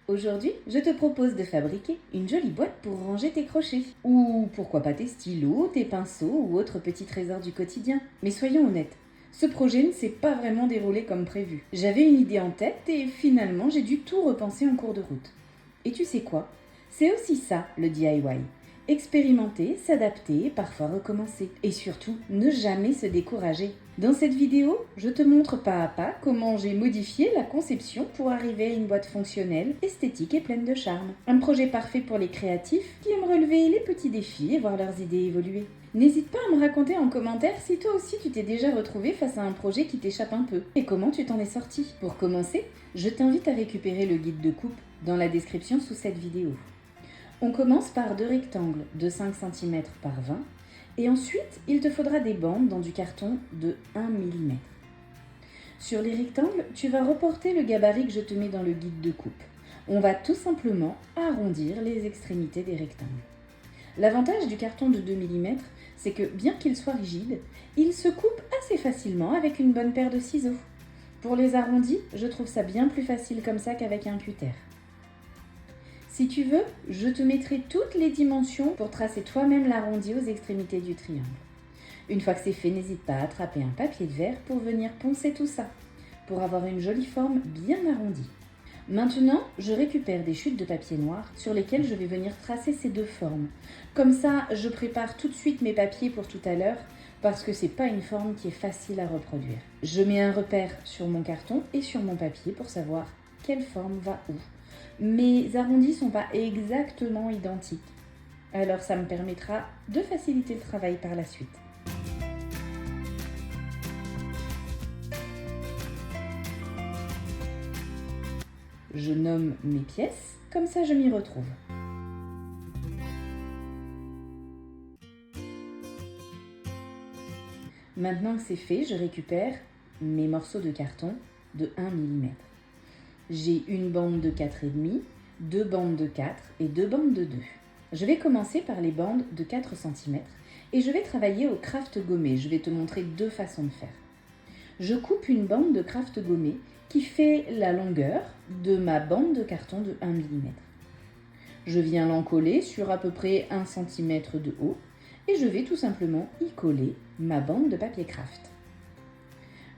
Aujourd'hui, je te propose de fabriquer une jolie boîte pour ranger tes crochets. Ou pourquoi pas tes stylos, tes pinceaux ou autres petits trésors du quotidien. Mais soyons honnêtes, ce projet ne s'est pas vraiment déroulé comme prévu. J'avais une idée en tête et finalement j'ai dû tout repenser en cours de route. Et tu sais quoi? C'est aussi ça le DIY. Expérimenter, s'adapter, parfois recommencer. Et surtout, ne jamais se décourager. Dans cette vidéo, je te montre pas à pas comment j'ai modifié la conception pour arriver à une boîte fonctionnelle, esthétique et pleine de charme. Un projet parfait pour les créatifs qui aiment relever les petits défis et voir leurs idées évoluer. N'hésite pas à me raconter en commentaire si toi aussi tu t'es déjà retrouvé face à un projet qui t'échappe un peu et comment tu t'en es sorti. Pour commencer, je t'invite à récupérer le guide de coupe dans la description sous cette vidéo. On commence par deux rectangles de 5 cm par 20 et ensuite il te faudra des bandes dans du carton de 1 mm. Sur les rectangles, tu vas reporter le gabarit que je te mets dans le guide de coupe. On va tout simplement arrondir les extrémités des rectangles. L'avantage du carton de 2 mm, c'est que bien qu'il soit rigide, il se coupe assez facilement avec une bonne paire de ciseaux. Pour les arrondis, je trouve ça bien plus facile comme ça qu'avec un cutter. Si tu veux, je te mettrai toutes les dimensions pour tracer toi-même l'arrondi aux extrémités du triangle. Une fois que c'est fait, n'hésite pas à attraper un papier de verre pour venir poncer tout ça, pour avoir une jolie forme bien arrondie. Maintenant, je récupère des chutes de papier noir sur lesquelles je vais venir tracer ces deux formes. Comme ça, je prépare tout de suite mes papiers pour tout à l'heure parce que c'est pas une forme qui est facile à reproduire. Je mets un repère sur mon carton et sur mon papier pour savoir quelle forme va où. Mes arrondis ne sont pas exactement identiques, alors ça me permettra de faciliter le travail par la suite. Je nomme mes pièces, comme ça je m'y retrouve. Maintenant que c'est fait, je récupère mes morceaux de carton de 1 mm. J'ai une bande de 4,5, deux bandes de 4 et deux bandes de 2. Je vais commencer par les bandes de 4 cm et je vais travailler au craft gommé. Je vais te montrer deux façons de faire. Je coupe une bande de craft gommé qui fait la longueur de ma bande de carton de 1 mm. Je viens l'encoller sur à peu près 1 cm de haut et je vais tout simplement y coller ma bande de papier craft.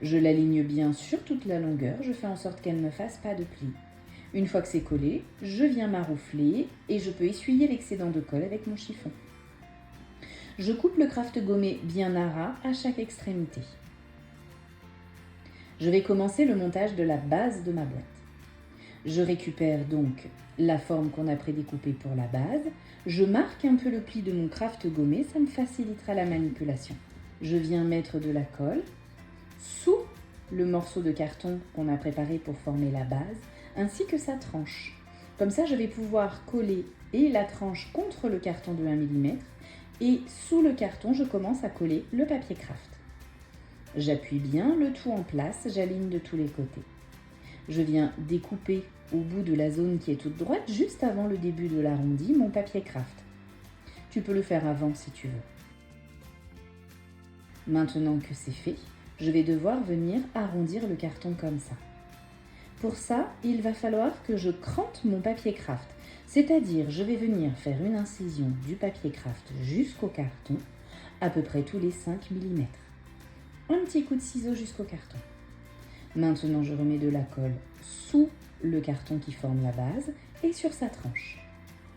Je l'aligne bien sur toute la longueur, je fais en sorte qu'elle ne fasse pas de plis. Une fois que c'est collé, je viens maroufler et je peux essuyer l'excédent de colle avec mon chiffon. Je coupe le craft gommé bien à ras à chaque extrémité. Je vais commencer le montage de la base de ma boîte. Je récupère donc la forme qu'on a prédécoupée pour la base. Je marque un peu le pli de mon craft gommé, ça me facilitera la manipulation. Je viens mettre de la colle sous le morceau de carton qu'on a préparé pour former la base, ainsi que sa tranche. Comme ça, je vais pouvoir coller et la tranche contre le carton de 1 mm et sous le carton, je commence à coller le papier craft. J'appuie bien le tout en place, j'aligne de tous les côtés. Je viens découper au bout de la zone qui est toute droite, juste avant le début de l'arrondi, mon papier craft. Tu peux le faire avant si tu veux. Maintenant que c'est fait, je vais devoir venir arrondir le carton comme ça. Pour ça, il va falloir que je crante mon papier craft, c'est-à-dire je vais venir faire une incision du papier craft jusqu'au carton, à peu près tous les 5 mm. Un petit coup de ciseau jusqu'au carton. Maintenant, je remets de la colle sous le carton qui forme la base et sur sa tranche.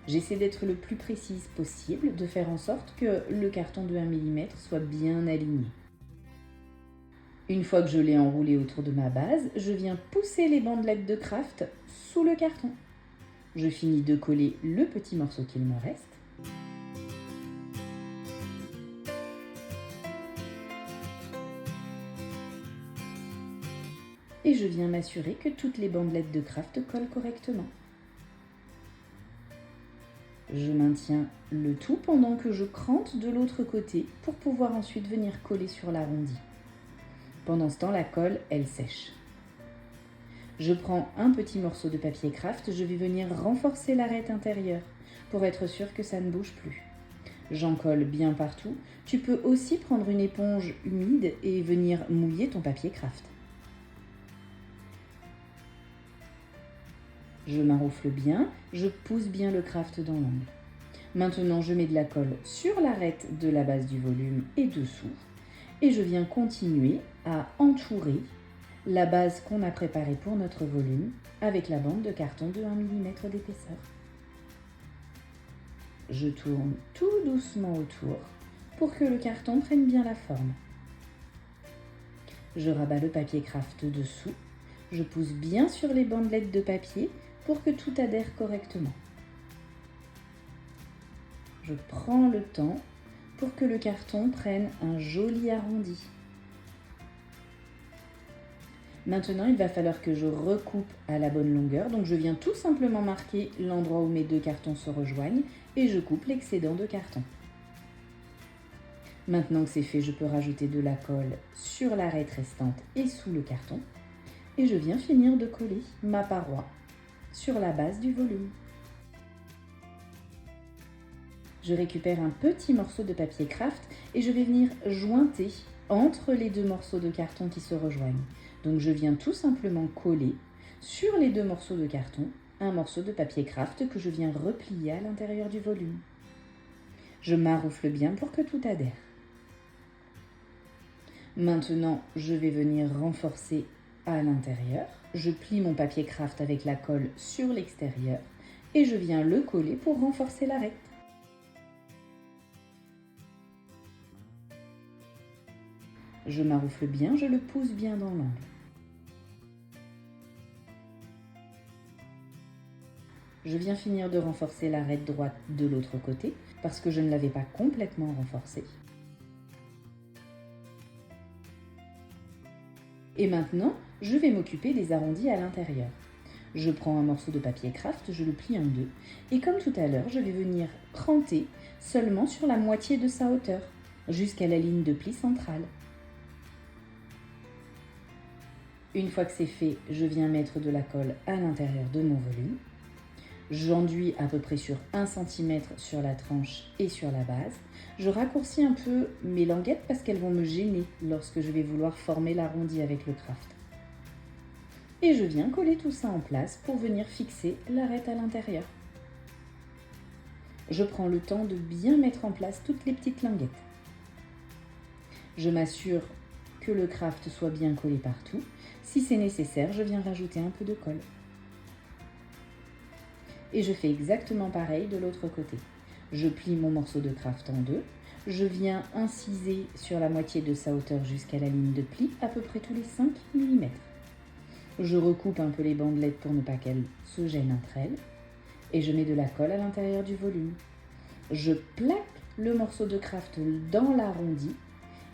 J'essaie d'être le plus précise possible, de faire en sorte que le carton de 1 mm soit bien aligné. Une fois que je l'ai enroulé autour de ma base, je viens pousser les bandelettes de craft sous le carton. Je finis de coller le petit morceau qu'il me reste. Et je viens m'assurer que toutes les bandelettes de craft collent correctement. Je maintiens le tout pendant que je crante de l'autre côté pour pouvoir ensuite venir coller sur l'arrondi. Pendant ce temps, la colle, elle sèche. Je prends un petit morceau de papier craft, je vais venir renforcer l'arête intérieure pour être sûr que ça ne bouge plus. J'en colle bien partout. Tu peux aussi prendre une éponge humide et venir mouiller ton papier craft. Je maroufle bien, je pousse bien le craft dans l'angle. Maintenant, je mets de la colle sur l'arête de la base du volume et dessous. Et je viens continuer à entourer la base qu'on a préparée pour notre volume avec la bande de carton de 1 mm d'épaisseur. Je tourne tout doucement autour pour que le carton prenne bien la forme. Je rabats le papier craft dessous. Je pousse bien sur les bandelettes de papier pour que tout adhère correctement. Je prends le temps pour que le carton prenne un joli arrondi. Maintenant, il va falloir que je recoupe à la bonne longueur. Donc, je viens tout simplement marquer l'endroit où mes deux cartons se rejoignent et je coupe l'excédent de carton. Maintenant que c'est fait, je peux rajouter de la colle sur l'arête restante et sous le carton. Et je viens finir de coller ma paroi sur la base du volume. Je récupère un petit morceau de papier craft et je vais venir jointer entre les deux morceaux de carton qui se rejoignent. Donc je viens tout simplement coller sur les deux morceaux de carton un morceau de papier craft que je viens replier à l'intérieur du volume. Je maroufle bien pour que tout adhère. Maintenant, je vais venir renforcer à l'intérieur. Je plie mon papier craft avec la colle sur l'extérieur et je viens le coller pour renforcer l'arête. Je maroufle bien, je le pousse bien dans l'angle. Je viens finir de renforcer l'arête droite de l'autre côté parce que je ne l'avais pas complètement renforcée. Et maintenant, je vais m'occuper des arrondis à l'intérieur. Je prends un morceau de papier craft, je le plie en deux et comme tout à l'heure, je vais venir cranter seulement sur la moitié de sa hauteur jusqu'à la ligne de pli centrale. Une fois que c'est fait, je viens mettre de la colle à l'intérieur de mon volume. J'enduis à peu près sur 1 cm sur la tranche et sur la base. Je raccourcis un peu mes languettes parce qu'elles vont me gêner lorsque je vais vouloir former l'arrondi avec le craft. Et je viens coller tout ça en place pour venir fixer l'arête à l'intérieur. Je prends le temps de bien mettre en place toutes les petites languettes. Je m'assure que le craft soit bien collé partout. Si c'est nécessaire, je viens rajouter un peu de colle. Et je fais exactement pareil de l'autre côté. Je plie mon morceau de craft en deux. Je viens inciser sur la moitié de sa hauteur jusqu'à la ligne de pli, à peu près tous les 5 mm. Je recoupe un peu les bandelettes pour ne pas qu'elles se gênent entre elles. Et je mets de la colle à l'intérieur du volume. Je plaque le morceau de craft dans l'arrondi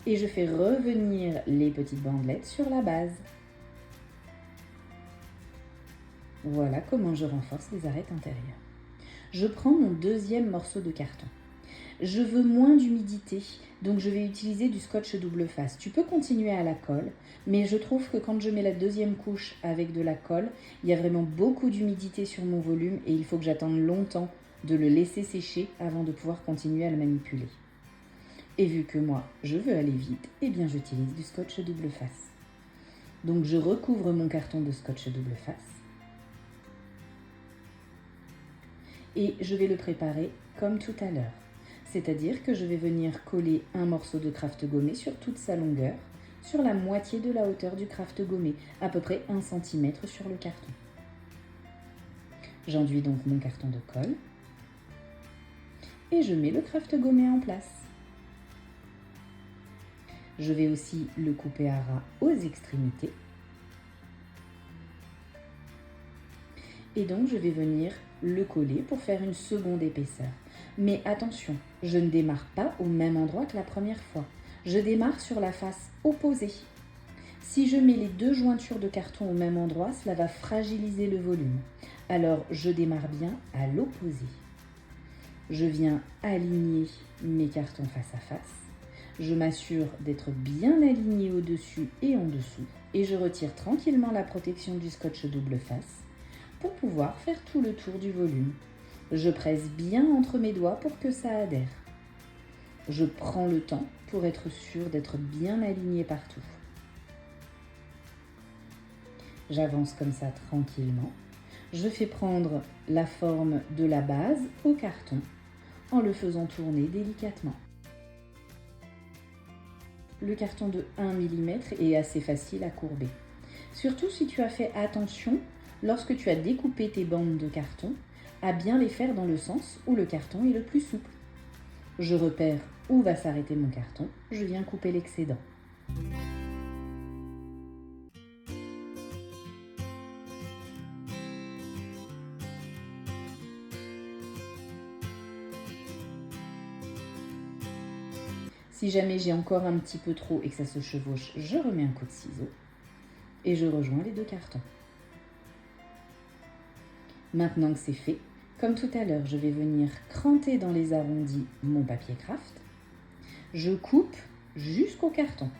et je fais revenir les petites bandelettes sur la base. Voilà comment je renforce les arêtes intérieures. Je prends mon deuxième morceau de carton. Je veux moins d'humidité, donc je vais utiliser du scotch double face. Tu peux continuer à la colle, mais je trouve que quand je mets la deuxième couche avec de la colle, il y a vraiment beaucoup d'humidité sur mon volume et il faut que j'attende longtemps de le laisser sécher avant de pouvoir continuer à le manipuler. Et vu que moi, je veux aller vite, eh bien j'utilise du scotch double face. Donc je recouvre mon carton de scotch double face. Et je vais le préparer comme tout à l'heure. C'est-à-dire que je vais venir coller un morceau de craft gommé sur toute sa longueur, sur la moitié de la hauteur du craft gommé, à peu près 1 cm sur le carton. J'enduis donc mon carton de colle et je mets le craft gommé en place. Je vais aussi le couper à ras aux extrémités. Et donc je vais venir le coller pour faire une seconde épaisseur. Mais attention, je ne démarre pas au même endroit que la première fois. Je démarre sur la face opposée. Si je mets les deux jointures de carton au même endroit, cela va fragiliser le volume. Alors je démarre bien à l'opposé. Je viens aligner mes cartons face à face. Je m'assure d'être bien aligné au-dessus et en dessous. Et je retire tranquillement la protection du scotch double face pour pouvoir faire tout le tour du volume. Je presse bien entre mes doigts pour que ça adhère. Je prends le temps pour être sûr d'être bien aligné partout. J'avance comme ça tranquillement. Je fais prendre la forme de la base au carton en le faisant tourner délicatement. Le carton de 1 mm est assez facile à courber. Surtout si tu as fait attention, lorsque tu as découpé tes bandes de carton, à bien les faire dans le sens où le carton est le plus souple. Je repère où va s'arrêter mon carton, je viens couper l'excédent. Si jamais j'ai encore un petit peu trop et que ça se chevauche, je remets un coup de ciseau et je rejoins les deux cartons. Maintenant que c'est fait, comme tout à l'heure, je vais venir cranter dans les arrondis mon papier craft. Je coupe jusqu'au carton.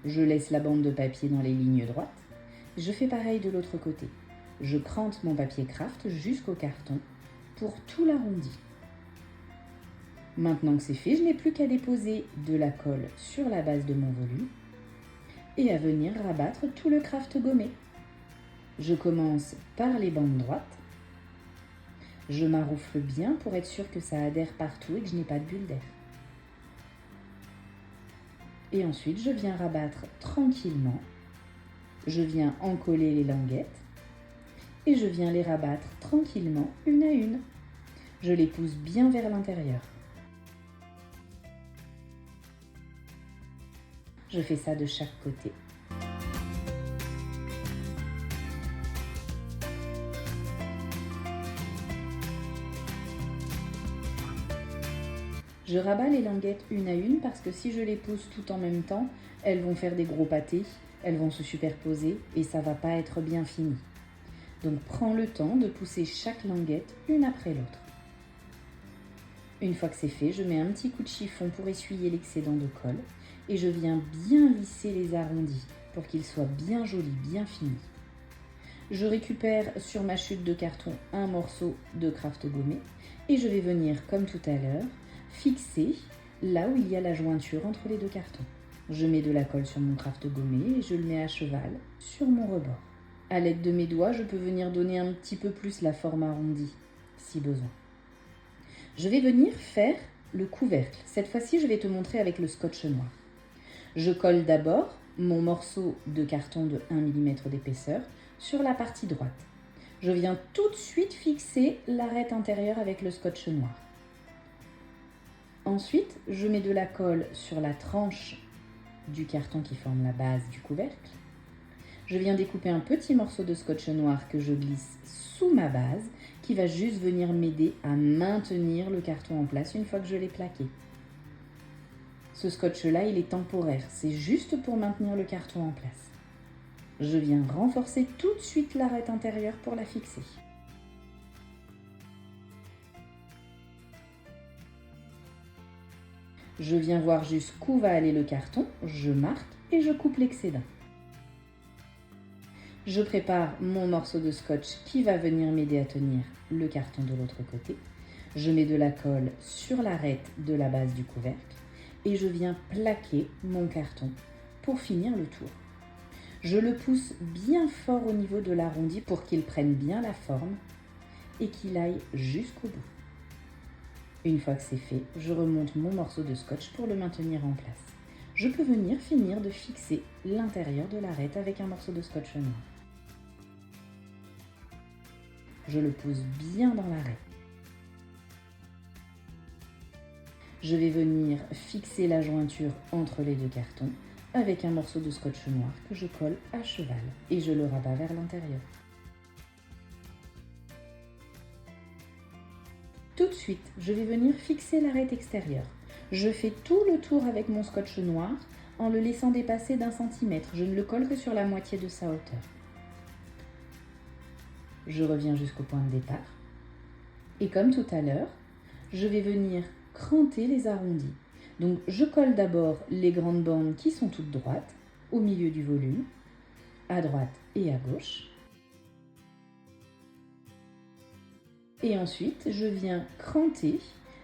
Je laisse la bande de papier dans les lignes droites. Je fais pareil de l'autre côté. Je crante mon papier craft jusqu'au carton pour tout l'arrondi. Maintenant que c'est fait, je n'ai plus qu'à déposer de la colle sur la base de mon volume et à venir rabattre tout le craft gommé. Je commence par les bandes droites. Je maroufle bien pour être sûr que ça adhère partout et que je n'ai pas de bulle d'air. Et ensuite, je viens rabattre tranquillement. Je viens encoller les languettes et je viens les rabattre tranquillement une à une. Je les pousse bien vers l'intérieur. Je fais ça de chaque côté. Je rabats les languettes une à une parce que si je les pousse tout en même temps, elles vont faire des gros pâtés, elles vont se superposer et ça va pas être bien fini. Donc prends le temps de pousser chaque languette une après l'autre. Une fois que c'est fait, je mets un petit coup de chiffon pour essuyer l'excédent de colle et je viens bien lisser les arrondis pour qu'ils soient bien jolis, bien finis. Je récupère sur ma chute de carton un morceau de craft gommé et je vais venir, comme tout à l'heure, fixer là où il y a la jointure entre les deux cartons. Je mets de la colle sur mon craft gommé et je le mets à cheval sur mon rebord. À l'aide de mes doigts, je peux venir donner un petit peu plus la forme arrondie, si besoin. Je vais venir faire le couvercle. Cette fois-ci, je vais te montrer avec le scotch noir. Je colle d'abord mon morceau de carton de 1 mm d'épaisseur sur la partie droite. Je viens tout de suite fixer l'arête intérieure avec le scotch noir. Ensuite, je mets de la colle sur la tranche du carton qui forme la base du couvercle. Je viens découper un petit morceau de scotch noir que je glisse sous ma base qui va juste venir m'aider à maintenir le carton en place une fois que je l'ai plaqué. Ce scotch-là, il est temporaire, c'est juste pour maintenir le carton en place. Je viens renforcer tout de suite l'arête intérieure pour la fixer. Je viens voir jusqu'où va aller le carton, je marque et je coupe l'excédent. Je prépare mon morceau de scotch qui va venir m'aider à tenir le carton de l'autre côté. Je mets de la colle sur l'arête de la base du couvercle et je viens plaquer mon carton pour finir le tour. Je le pousse bien fort au niveau de l'arrondi pour qu'il prenne bien la forme et qu'il aille jusqu'au bout. Une fois que c'est fait, je remonte mon morceau de scotch pour le maintenir en place. Je peux venir finir de fixer l'intérieur de l'arête avec un morceau de scotch noir. Je le pose bien dans l'arête. Je vais venir fixer la jointure entre les deux cartons avec un morceau de scotch noir que je colle à cheval et je le rabats vers l'intérieur. Tout de suite, je vais venir fixer l'arête extérieure. Je fais tout le tour avec mon scotch noir en le laissant dépasser d'1 centimètre. Je ne le colle que sur la moitié de sa hauteur. Je reviens jusqu'au point de départ. Et comme tout à l'heure, je vais venir cranter les arrondis. Donc je colle d'abord les grandes bandes qui sont toutes droites au milieu du volume, à droite et à gauche. Et ensuite, je viens cranter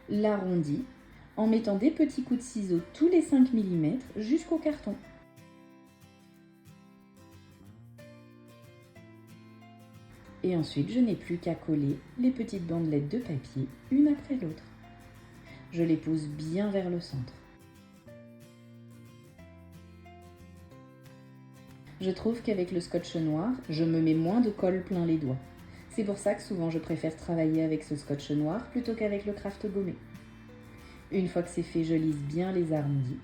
l'arrondi en mettant des petits coups de ciseaux tous les 5 mm jusqu'au carton. Et ensuite, je n'ai plus qu'à coller les petites bandelettes de papier une après l'autre. Je les pose bien vers le centre. Je trouve qu'avec le scotch noir, je me mets moins de colle plein les doigts. C'est pour ça que souvent je préfère travailler avec ce scotch noir plutôt qu'avec le craft gommé. Une fois que c'est fait, je lisse bien les arrondis.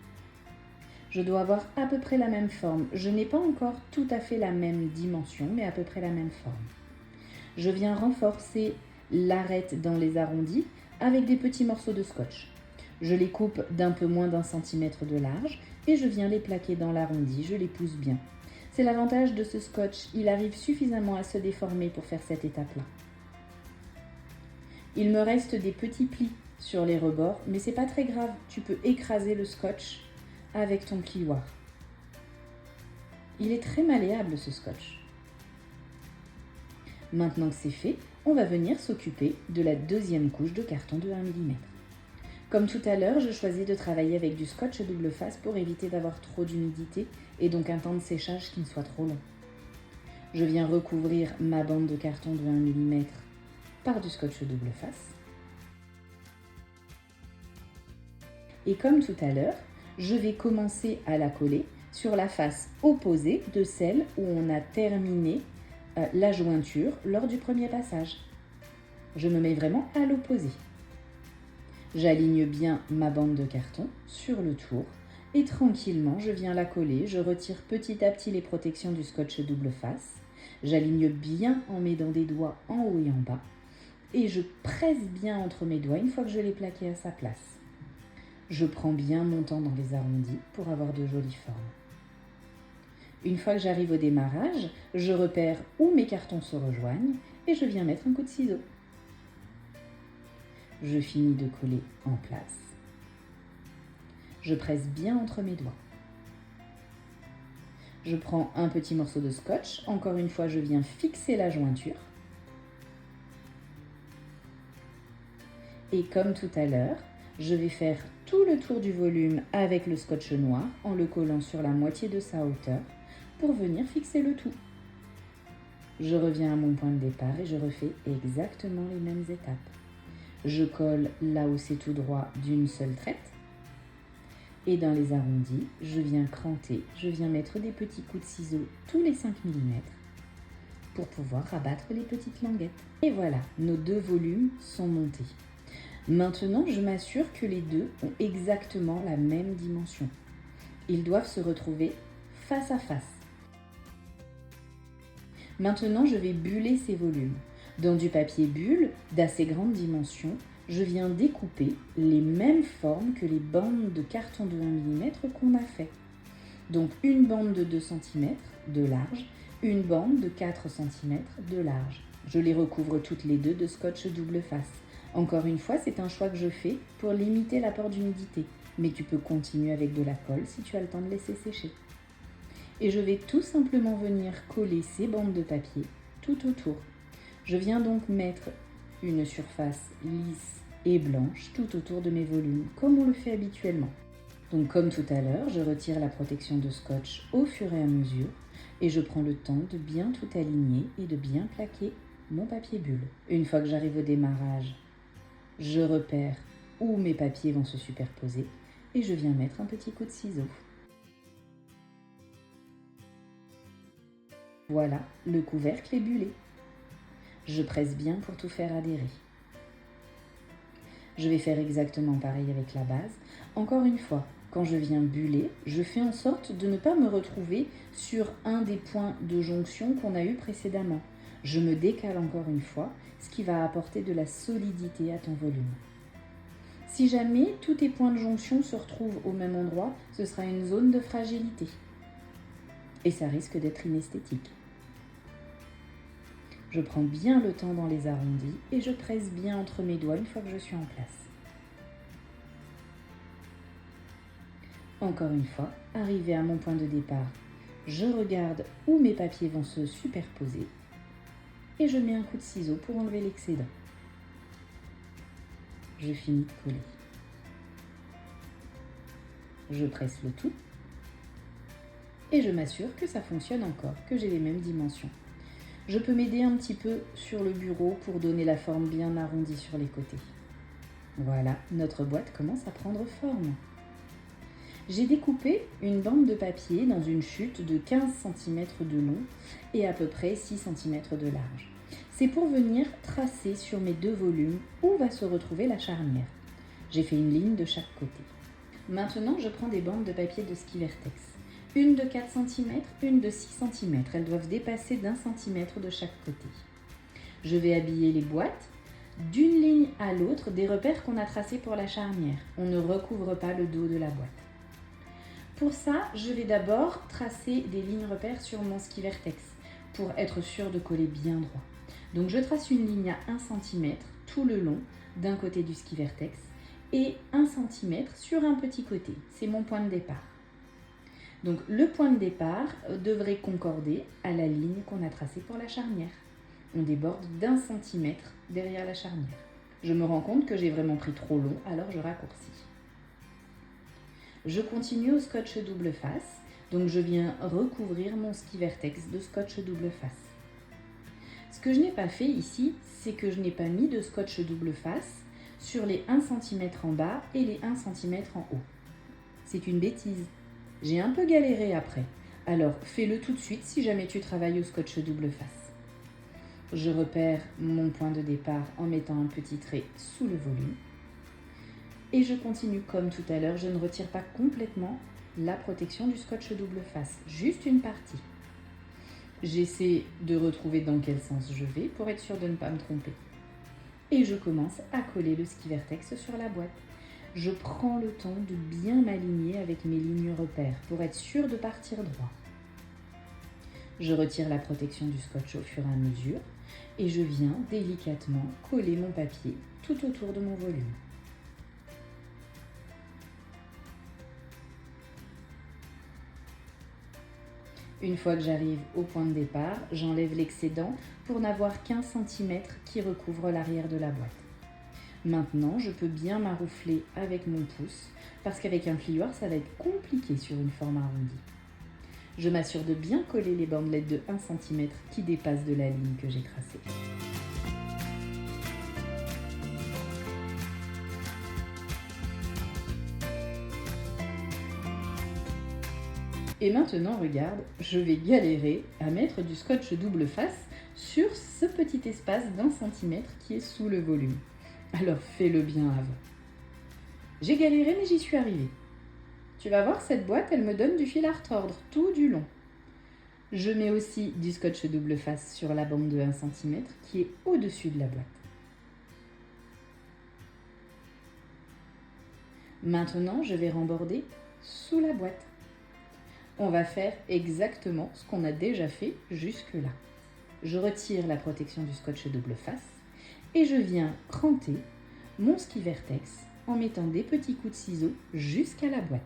Je dois avoir à peu près la même forme. Je n'ai pas encore tout à fait la même dimension, mais à peu près la même forme. Je viens renforcer l'arête dans les arrondis avec des petits morceaux de scotch. Je les coupe d'un peu moins d'1 centimètre de large et je viens les plaquer dans l'arrondi, je les pousse bien. C'est l'avantage de ce scotch, il arrive suffisamment à se déformer pour faire cette étape-là. Il me reste des petits plis sur les rebords, mais c'est pas très grave, tu peux écraser le scotch avec ton plioir. Il est très malléable ce scotch. Maintenant que c'est fait, on va venir s'occuper de la deuxième couche de carton de 1 mm. Comme tout à l'heure, je choisis de travailler avec du scotch double face pour éviter d'avoir trop d'humidité et donc un temps de séchage qui ne soit trop long. Je viens recouvrir ma bande de carton de 1 mm par du scotch double face. Et comme tout à l'heure, je vais commencer à la coller sur la face opposée de celle où on a terminé la jointure lors du premier passage. Je me mets vraiment à l'opposé. J'aligne bien ma bande de carton sur le tour et tranquillement je viens la coller. Je retire petit à petit les protections du scotch double face. J'aligne bien en m'aidant des doigts en haut et en bas et je presse bien entre mes doigts une fois que je l'ai plaqué à sa place. Je prends bien mon temps dans les arrondis pour avoir de jolies formes. Une fois que j'arrive au démarrage, je repère où mes cartons se rejoignent et je viens mettre un coup de ciseau. Je finis de coller en place. Je presse bien entre mes doigts. Je prends un petit morceau de scotch. Encore une fois, je viens fixer la jointure. Et comme tout à l'heure, je vais faire tout le tour du volume avec le scotch noir en le collant sur la moitié de sa hauteur pour venir fixer le tout. Je reviens à mon point de départ et je refais exactement les mêmes étapes. Je colle là où c'est tout droit d'une seule traite. Et dans les arrondis, je viens cranter, je viens mettre des petits coups de ciseaux tous les 5 mm pour pouvoir rabattre les petites languettes. Et voilà, nos deux volumes sont montés. Maintenant, je m'assure que les deux ont exactement la même dimension. Ils doivent se retrouver face à face. Maintenant, je vais buller ces volumes. Dans du papier bulle d'assez grande dimension, je viens découper les mêmes formes que les bandes de carton de 1 mm qu'on a fait. Donc une bande de 2 cm de large, une bande de 4 cm de large. Je les recouvre toutes les deux de scotch double face. Encore une fois, c'est un choix que je fais pour limiter l'apport d'humidité. Mais tu peux continuer avec de la colle si tu as le temps de laisser sécher. Et je vais tout simplement venir coller ces bandes de papier tout autour. Je viens donc mettre une surface lisse et blanche tout autour de mes volumes, comme on le fait habituellement. Donc comme tout à l'heure, je retire la protection de scotch au fur et à mesure et je prends le temps de bien tout aligner et de bien plaquer mon papier bulle. Une fois que j'arrive au démarrage, je repère où mes papiers vont se superposer et je viens mettre un petit coup de ciseau. Voilà, le couvercle est bullé. Je presse bien pour tout faire adhérer. Je vais faire exactement pareil avec la base. Encore une fois, quand je viens buller, je fais en sorte de ne pas me retrouver sur un des points de jonction qu'on a eu précédemment. Je me décale encore une fois, ce qui va apporter de la solidité à ton volume. Si jamais tous tes points de jonction se retrouvent au même endroit, ce sera une zone de fragilité. Et ça risque d'être inesthétique. Je prends bien le temps dans les arrondis et je presse bien entre mes doigts une fois que je suis en place. Encore une fois, arrivé à mon point de départ, je regarde où mes papiers vont se superposer et je mets un coup de ciseau pour enlever l'excédent. Je finis de coller. Je presse le tout et je m'assure que ça fonctionne encore, que j'ai les mêmes dimensions. Je peux m'aider un petit peu sur le bureau pour donner la forme bien arrondie sur les côtés. Voilà, notre boîte commence à prendre forme. J'ai découpé une bande de papier dans une chute de 15 cm de long et à peu près 6 cm de large. C'est pour venir tracer sur mes 2 volumes où va se retrouver la charnière. J'ai fait une ligne de chaque côté. Maintenant, je prends des bandes de papier de ski Vertex. Une de 4 cm, une de 6 cm. Elles doivent dépasser d'1 cm de chaque côté. Je vais habiller les boîtes d'une ligne à l'autre des repères qu'on a tracés pour la charnière. On ne recouvre pas le dos de la boîte. Pour ça, je vais d'abord tracer des lignes repères sur mon ski Vertex pour être sûr de coller bien droit. Donc je trace une ligne à 1 cm tout le long d'un côté du ski Vertex et 1 cm sur un petit côté. C'est mon point de départ. Donc le point de départ devrait concorder à la ligne qu'on a tracée pour la charnière. On déborde d'1 cm derrière la charnière. Je me rends compte que j'ai vraiment pris trop long, alors je raccourcis. Je continue au scotch double face, donc je viens recouvrir mon ski Vertex de scotch double face. Ce que je n'ai pas fait ici, c'est que je n'ai pas mis de scotch double face sur les 1 cm en bas et les 1 cm en haut. C'est une bêtise. J'ai un peu galéré après, alors fais-le tout de suite si jamais tu travailles au scotch double face. Je repère mon point de départ en mettant un petit trait sous le volume. Et je continue comme tout à l'heure, je ne retire pas complètement la protection du scotch double face, juste une partie. J'essaie de retrouver dans quel sens je vais pour être sûre de ne pas me tromper. Et je commence à coller le ski Vertex sur la boîte. Je prends le temps de bien m'aligner avec mes lignes repères pour être sûre de partir droit. Je retire la protection du scotch au fur et à mesure et je viens délicatement coller mon papier tout autour de mon volume. Une fois que j'arrive au point de départ, j'enlève l'excédent pour n'avoir qu'1 cm qui recouvre l'arrière de la boîte. Maintenant, je peux bien maroufler avec mon pouce parce qu'avec un plioir, ça va être compliqué sur une forme arrondie. Je m'assure de bien coller les bandelettes de 1 cm qui dépassent de la ligne que j'ai tracée. Et maintenant, regarde, je vais galérer à mettre du scotch double face sur ce petit espace d'1 cm qui est sous le volume. Alors fais-le bien avant. J'ai galéré mais j'y suis arrivée. Tu vas voir, cette boîte, elle me donne du fil à retordre tout du long. Je mets aussi du scotch double face sur la bande de 1 cm qui est au-dessus de la boîte. Maintenant, je vais remborder sous la boîte. On va faire exactement ce qu'on a déjà fait jusque-là. Je retire la protection du scotch double face et je viens cranter mon ski Vertex en mettant des petits coups de ciseaux jusqu'à la boîte.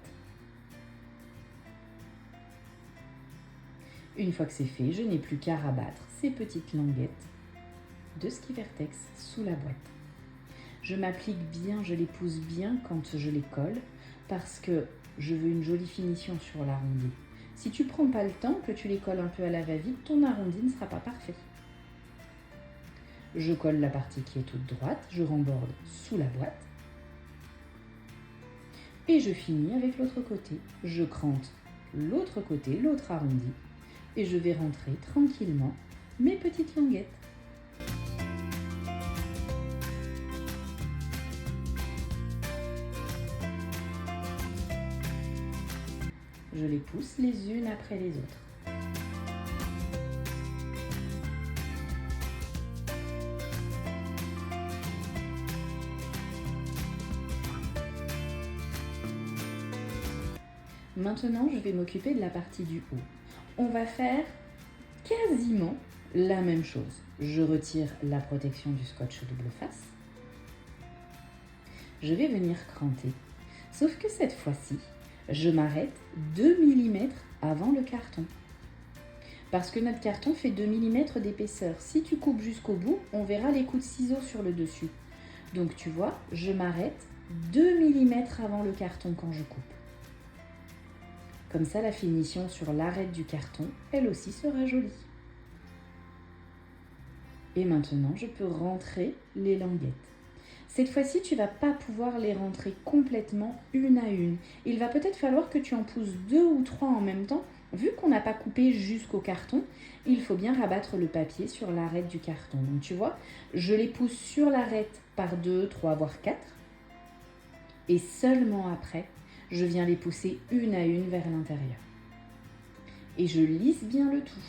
Une fois que c'est fait, je n'ai plus qu'à rabattre ces petites languettes de ski Vertex sous la boîte. Je m'applique bien, je les pousse bien quand je les colle parce que je veux une jolie finition sur l'arrondi. Si tu ne prends pas le temps, que tu les colles un peu à la va-vite, ton arrondi ne sera pas parfait. Je colle la partie qui est toute droite, je remborde sous la boîte. Et je finis avec l'autre côté. Je crante l'autre côté, l'autre arrondi. Et je vais rentrer tranquillement mes petites languettes. Je les pousse les unes après les autres. Maintenant, je vais m'occuper de la partie du haut. On va faire quasiment la même chose. Je retire la protection du scotch double face. Je vais venir cranter. Sauf que cette fois-ci, je m'arrête 2 mm avant le carton. Parce que notre carton fait 2 mm d'épaisseur. Si tu coupes jusqu'au bout, on verra les coups de ciseaux sur le dessus. Donc tu vois, je m'arrête 2 mm avant le carton quand je coupe. Comme ça, la finition sur l'arête du carton, elle aussi sera jolie. Et maintenant, je peux rentrer les languettes. Cette fois-ci, tu ne vas pas pouvoir les rentrer complètement une à une. Il va peut-être falloir que tu en pousses 2 ou 3 en même temps. Vu qu'on n'a pas coupé jusqu'au carton, il faut bien rabattre le papier sur l'arête du carton. Donc tu vois, je les pousse sur l'arête par 2, 3, voire 4. Et seulement après, je viens les pousser une à une vers l'intérieur. Et je lisse bien le tout.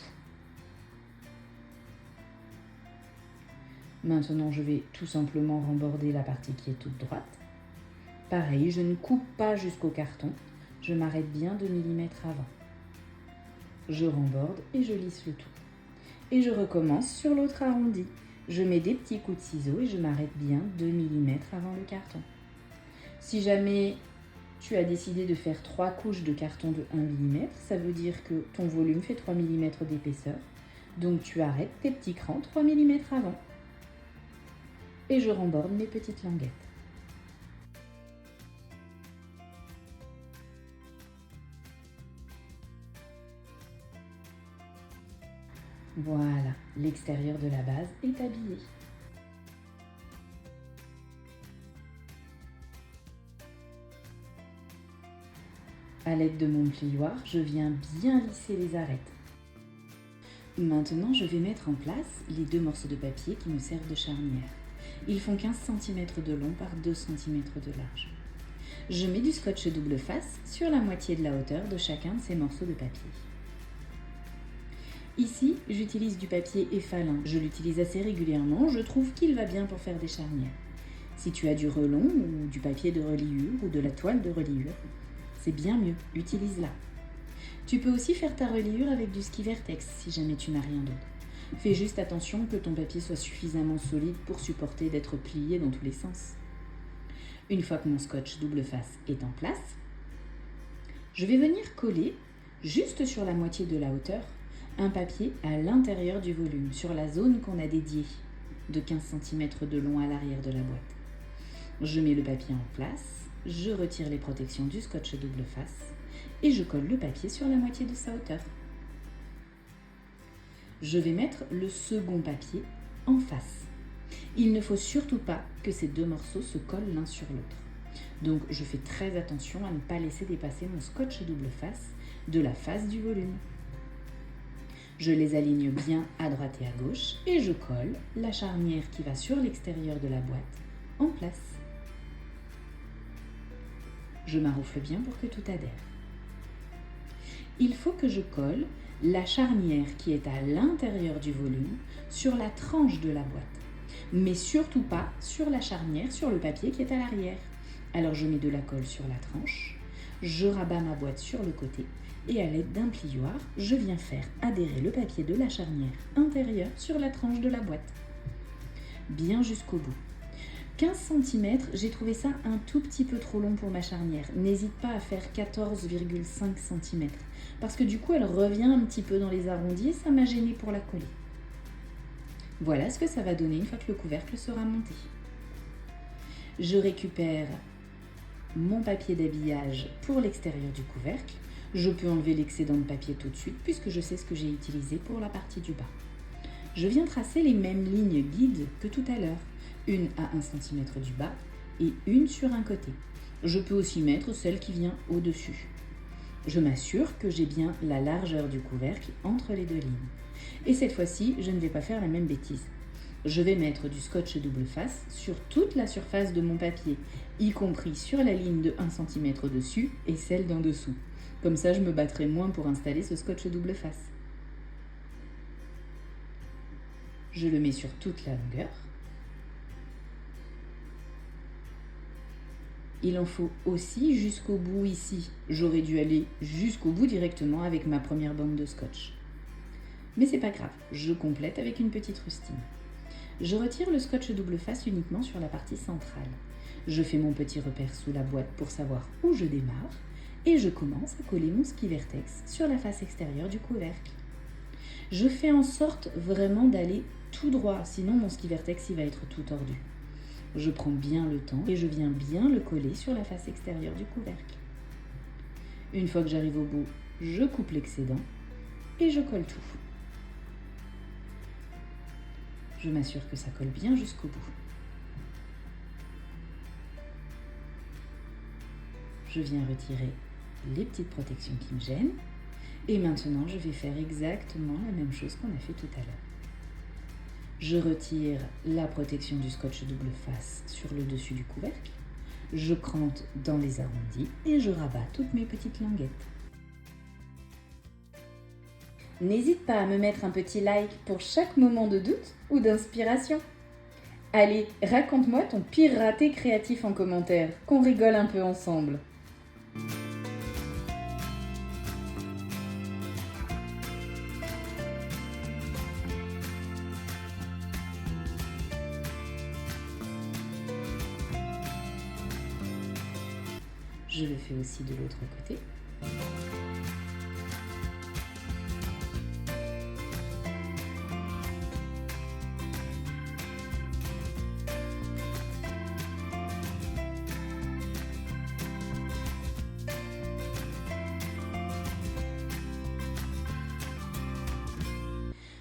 Maintenant, je vais tout simplement remborder la partie qui est toute droite. Pareil, je ne coupe pas jusqu'au carton, je m'arrête bien 2 mm avant. Je remborde et je lisse le tout. Et je recommence sur l'autre arrondi. Je mets des petits coups de ciseaux et je m'arrête bien 2 mm avant le carton. Si jamais tu as décidé de faire 3 couches de carton de 1 mm, ça veut dire que ton volume fait 3 mm d'épaisseur. Donc tu arrêtes tes petits crans 3 mm avant. Et je remborde mes petites languettes. Voilà, l'extérieur de la base est habillé. À l'aide de mon plioir, je viens bien lisser les arêtes. Maintenant, je vais mettre en place les 2 morceaux de papier qui me servent de charnière. Ils font 15 cm de long par 2 cm de large. Je mets du scotch double face sur la moitié de la hauteur de chacun de ces morceaux de papier. Ici, j'utilise du papier effalin. Je l'utilise assez régulièrement, je trouve qu'il va bien pour faire des charnières. Si tu as du relon ou du papier de reliure ou de la toile de reliure, c'est bien mieux, utilise-la. Tu peux aussi faire ta reliure avec du ski vertex si jamais tu n'as rien d'autre. Fais juste attention que ton papier soit suffisamment solide pour supporter d'être plié dans tous les sens. Une fois que mon scotch double face est en place, je vais venir coller, juste sur la moitié de la hauteur, un papier à l'intérieur du volume, sur la zone qu'on a dédiée, de 15 cm de long à l'arrière de la boîte. Je mets le papier en place, je retire les protections du scotch double face et je colle le papier sur la moitié de sa hauteur. Je vais mettre le second papier en face. Il ne faut surtout pas que ces 2 morceaux se collent l'un sur l'autre. Donc je fais très attention à ne pas laisser dépasser mon scotch double face de la face du volume. Je les aligne bien à droite et à gauche et je colle la charnière qui va sur l'extérieur de la boîte en place. Je maroufle bien pour que tout adhère. Il faut que je colle la charnière qui est à l'intérieur du volume sur la tranche de la boîte, mais surtout pas sur la charnière, sur le papier qui est à l'arrière. Alors je mets de la colle sur la tranche, je rabats ma boîte sur le côté et à l'aide d'un plioir, je viens faire adhérer le papier de la charnière intérieure sur la tranche de la boîte, bien jusqu'au bout. 15 cm, j'ai trouvé ça un tout petit peu trop long pour ma charnière. N'hésite pas à faire 14,5 cm parce que du coup elle revient un petit peu dans les arrondis et ça m'a gêné pour la coller. Voilà ce que ça va donner une fois que le couvercle sera monté. Je récupère mon papier d'habillage pour l'extérieur du couvercle. Je peux enlever l'excédent de papier tout de suite puisque je sais ce que j'ai utilisé pour la partie du bas. Je viens tracer les mêmes lignes guides que tout à l'heure, une à 1 cm du bas et une sur un côté. Je peux aussi mettre celle qui vient au-dessus. Je m'assure que j'ai bien la largeur du couvercle entre les 2 lignes. Et cette fois-ci, je ne vais pas faire la même bêtise. Je vais mettre du scotch double face sur toute la surface de mon papier, y compris sur la ligne de 1 cm au-dessus et celle d'en dessous. Comme ça, je me battrai moins pour installer ce scotch double face. Je le mets sur toute la longueur. Il en faut aussi jusqu'au bout ici. J'aurais dû aller jusqu'au bout directement avec ma première bande de scotch. Mais c'est pas grave, je complète avec une petite rustine. Je retire le scotch double face uniquement sur la partie centrale. Je fais mon petit repère sous la boîte pour savoir où je démarre et je commence à coller mon ski vertex sur la face extérieure du couvercle. Je fais en sorte vraiment d'aller tout droit, sinon mon ski vertex il va être tout tordu. Je prends bien le temps et je viens bien le coller sur la face extérieure du couvercle. Une fois que j'arrive au bout, je coupe l'excédent et je colle tout. Je m'assure que ça colle bien jusqu'au bout. Je viens retirer les petites protections qui me gênent. Et maintenant, je vais faire exactement la même chose qu'on a fait tout à l'heure. Je retire la protection du scotch double face sur le dessus du couvercle. Je crante dans les arrondis et je rabats toutes mes petites languettes. N'hésite pas à me mettre un petit like pour chaque moment de doute ou d'inspiration. Allez, raconte-moi ton pire raté créatif en commentaire, qu'on rigole un peu ensemble. Je le fais aussi de l'autre côté.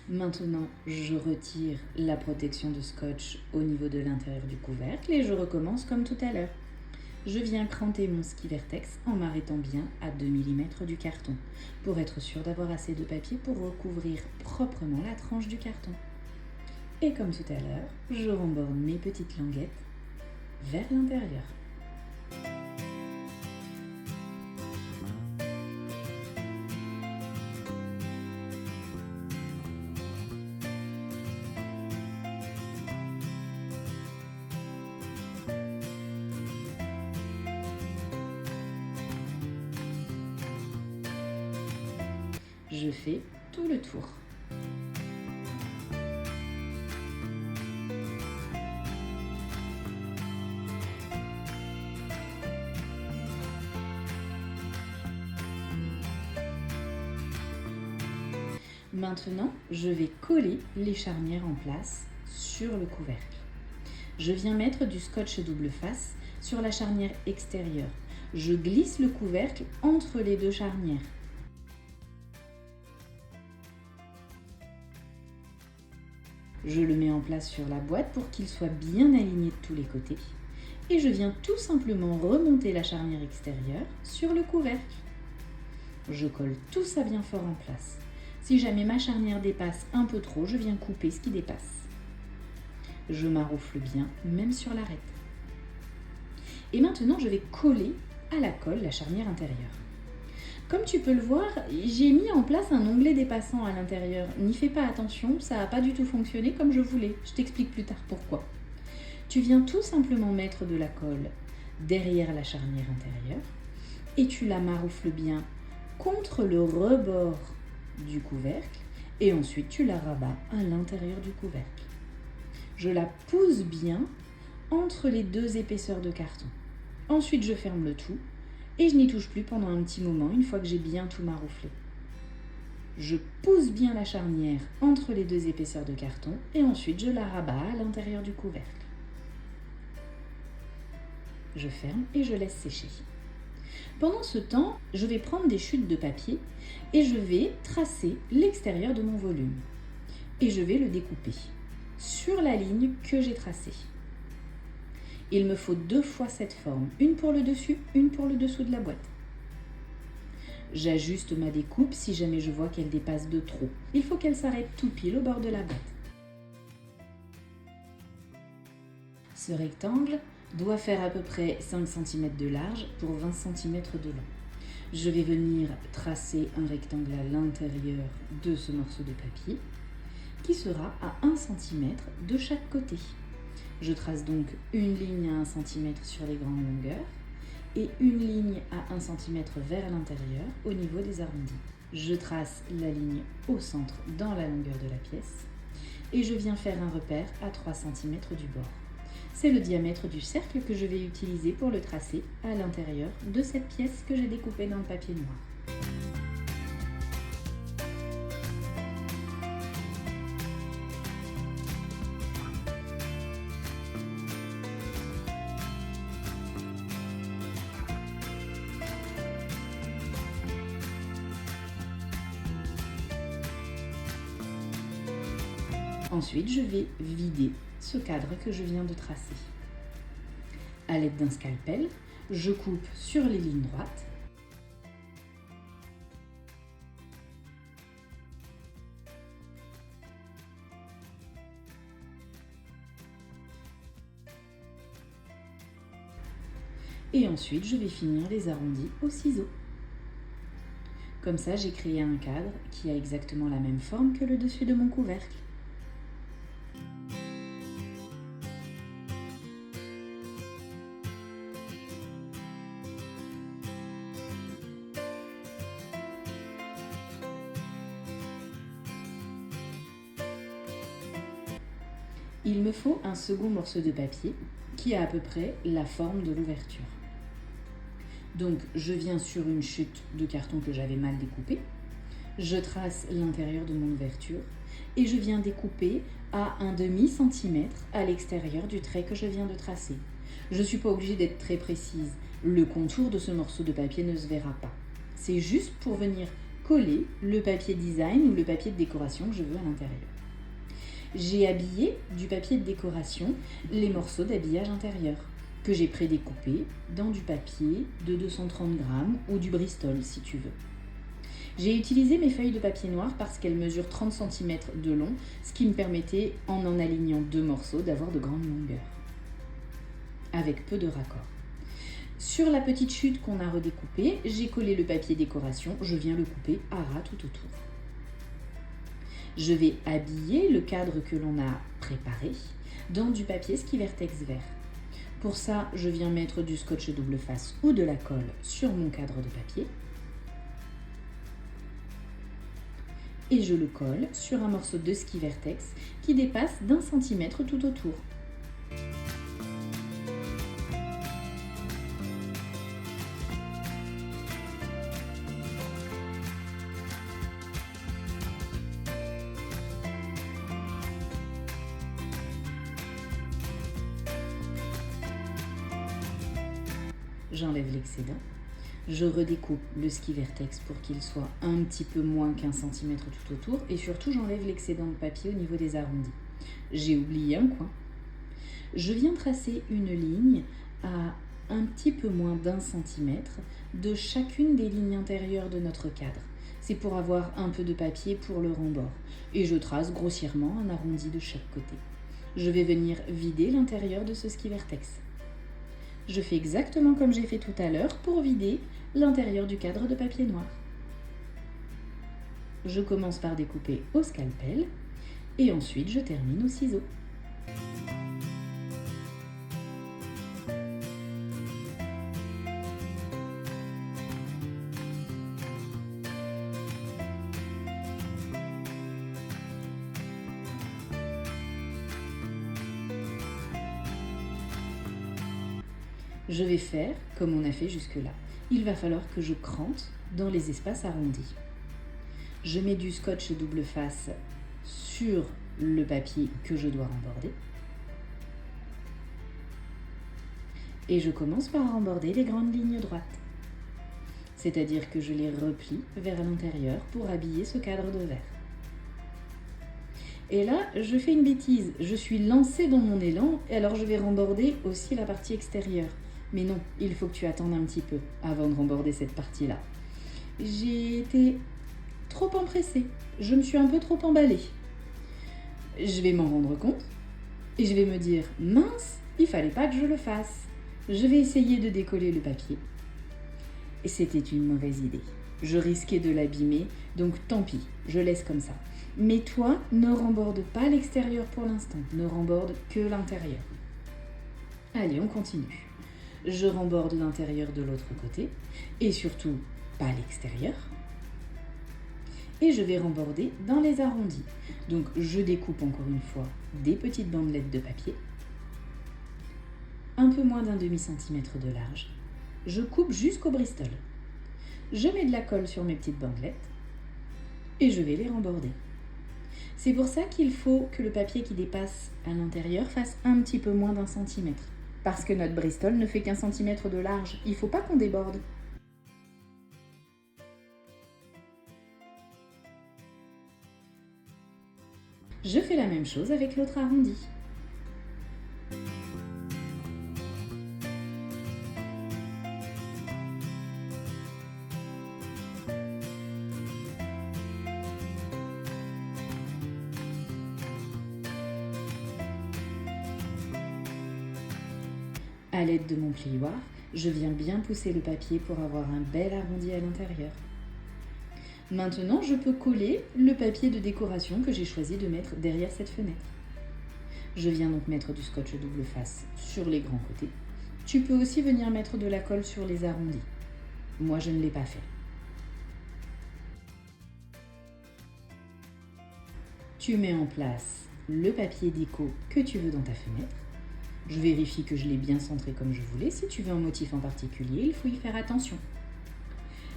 Maintenant, je retire la protection de scotch au niveau de l'intérieur du couvercle et je recommence comme tout à l'heure. Je viens cranter mon ski vertex en m'arrêtant bien à 2 mm du carton pour être sûr d'avoir assez de papier pour recouvrir proprement la tranche du carton. Et comme tout à l'heure, je remborne mes petites languettes vers l'intérieur. Je fais tout le tour. Maintenant, je vais coller les charnières en place sur le couvercle. Je viens mettre du scotch double face sur la charnière extérieure. Je glisse le couvercle entre les deux charnières. Je le mets en place sur la boîte pour qu'il soit bien aligné de tous les côtés. Et je viens tout simplement remonter la charnière extérieure sur le couvercle. Je colle tout ça bien fort en place. Si jamais ma charnière dépasse un peu trop, je viens couper ce qui dépasse. Je maroufle bien, même sur l'arête. Et maintenant, je vais coller à la colle la charnière intérieure. Comme tu peux le voir, j'ai mis en place un onglet dépassant à l'intérieur. N'y fais pas attention, ça n'a pas du tout fonctionné comme je voulais. Je t'explique plus tard pourquoi. Tu viens tout simplement mettre de la colle derrière la charnière intérieure et tu la maroufles bien contre le rebord du couvercle et ensuite tu la rabats à l'intérieur du couvercle. Je la pousse bien entre les deux épaisseurs de carton. Ensuite, je ferme le tout. Et je n'y touche plus pendant un petit moment, une fois que j'ai bien tout marouflé. Je pousse bien la charnière entre les deux épaisseurs de carton et ensuite je la rabats à l'intérieur du couvercle. Je ferme et je laisse sécher. Pendant ce temps, je vais prendre des chutes de papier et je vais tracer l'extérieur de mon volume. Et je vais le découper sur la ligne que j'ai tracée. Il me faut 2 fois cette forme, une pour le dessus, une pour le dessous de la boîte. J'ajuste ma découpe si jamais je vois qu'elle dépasse de trop. Il faut qu'elle s'arrête tout pile au bord de la boîte. Ce rectangle doit faire à peu près 5 cm de large pour 20 cm de long. Je vais venir tracer un rectangle à l'intérieur de ce morceau de papier qui sera à 1 cm de chaque côté. Je trace donc une ligne à 1 cm sur les grandes longueurs et une ligne à 1 cm vers l'intérieur au niveau des arrondis. Je trace la ligne au centre dans la longueur de la pièce et je viens faire un repère à 3 cm du bord. C'est le diamètre du cercle que je vais utiliser pour le tracer à l'intérieur de cette pièce que j'ai découpée dans le papier noir. Ensuite, je vais vider ce cadre que je viens de tracer. À l'aide d'un scalpel, je coupe sur les lignes droites. Et ensuite, je vais finir les arrondis au ciseau. Comme ça, j'ai créé un cadre qui a exactement la même forme que le dessus de mon couvercle. Il me faut un second morceau de papier qui a à peu près la forme de l'ouverture. Donc je viens sur une chute de carton que j'avais mal découpée, je trace l'intérieur de mon ouverture et je viens découper à 1/2 centimètre à l'extérieur du trait que je viens de tracer. Je ne suis pas obligée d'être très précise, le contour de ce morceau de papier ne se verra pas. C'est juste pour venir coller le papier design ou le papier de décoration que je veux à l'intérieur. J'ai habillé du papier de décoration les morceaux d'habillage intérieur que j'ai prédécoupés dans du papier de 230 grammes ou du Bristol si tu veux. J'ai utilisé mes feuilles de papier noir parce qu'elles mesurent 30 cm de long, ce qui me permettait, en alignant 2 morceaux, d'avoir de grandes longueurs, avec peu de raccords. Sur la petite chute qu'on a redécoupée, j'ai collé le papier décoration, je viens le couper à ras tout autour. Je vais habiller le cadre que l'on a préparé dans du papier ski vertex vert. Pour ça, je viens mettre du scotch double face ou de la colle sur mon cadre de papier. Et je le colle sur un morceau de ski vertex qui dépasse d'1 centimètre tout autour. J'enlève l'excédent, je redécoupe le ski vertex pour qu'il soit un petit peu moins qu'1 cm tout autour et surtout j'enlève l'excédent de papier au niveau des arrondis. J'ai oublié un coin. Je viens tracer une ligne à un petit peu moins d'1 centimètre de chacune des lignes intérieures de notre cadre. C'est pour avoir un peu de papier pour le rembord. Et je trace grossièrement un arrondi de chaque côté. Je vais venir vider l'intérieur de ce ski vertex. Je fais exactement comme j'ai fait tout à l'heure pour vider l'intérieur du cadre de papier noir. Je commence par découper au scalpel et ensuite je termine au ciseau. Je vais faire comme on a fait jusque-là. Il va falloir que je crante dans les espaces arrondis. Je mets du scotch double face sur le papier que je dois remborder. Et je commence par remborder les grandes lignes droites. C'est-à-dire que je les replie vers l'intérieur pour habiller ce cadre de verre. Et là, je fais une bêtise. Je suis lancée dans mon élan et alors je vais remborder aussi la partie extérieure. Mais non, il faut que tu attendes un petit peu avant de remborder cette partie-là. J'ai été trop empressée, je me suis un peu trop emballée. Je vais m'en rendre compte et je vais me dire « Mince, il fallait pas que je le fasse ». Je vais essayer de décoller le papier. Et c'était une mauvaise idée. Je risquais de l'abîmer, donc tant pis, je laisse comme ça. Mais toi, ne remborde pas l'extérieur pour l'instant, ne remborde que l'intérieur. Allez, on continue. Je remborde l'intérieur de l'autre côté et surtout pas l'extérieur. Et je vais remborder dans les arrondis. Donc je découpe encore une fois des petites bandelettes de papier, un peu moins d'1/2 centimètre de large. Je coupe jusqu'au Bristol. Je mets de la colle sur mes petites bandelettes et je vais les remborder. C'est pour ça qu'il faut que le papier qui dépasse à l'intérieur fasse un petit peu moins d'1 centimètre. Parce que notre Bristol ne fait qu'1 centimètre de large. Il ne faut pas qu'on déborde. Je fais fais la même chose avec l'autre arrondi. À l'aide de mon plioir, je viens bien pousser le papier pour avoir un bel arrondi à l'intérieur. Maintenant, je peux coller le papier de décoration que j'ai choisi de mettre derrière cette fenêtre. Je viens donc mettre du scotch double face sur les grands côtés. Tu peux aussi venir mettre de la colle sur les arrondis. Moi, je ne l'ai pas fait. Tu mets en place le papier déco que tu veux dans ta fenêtre. Je vérifie que je l'ai bien centré comme je voulais. Si tu veux un motif en particulier, il faut y faire attention.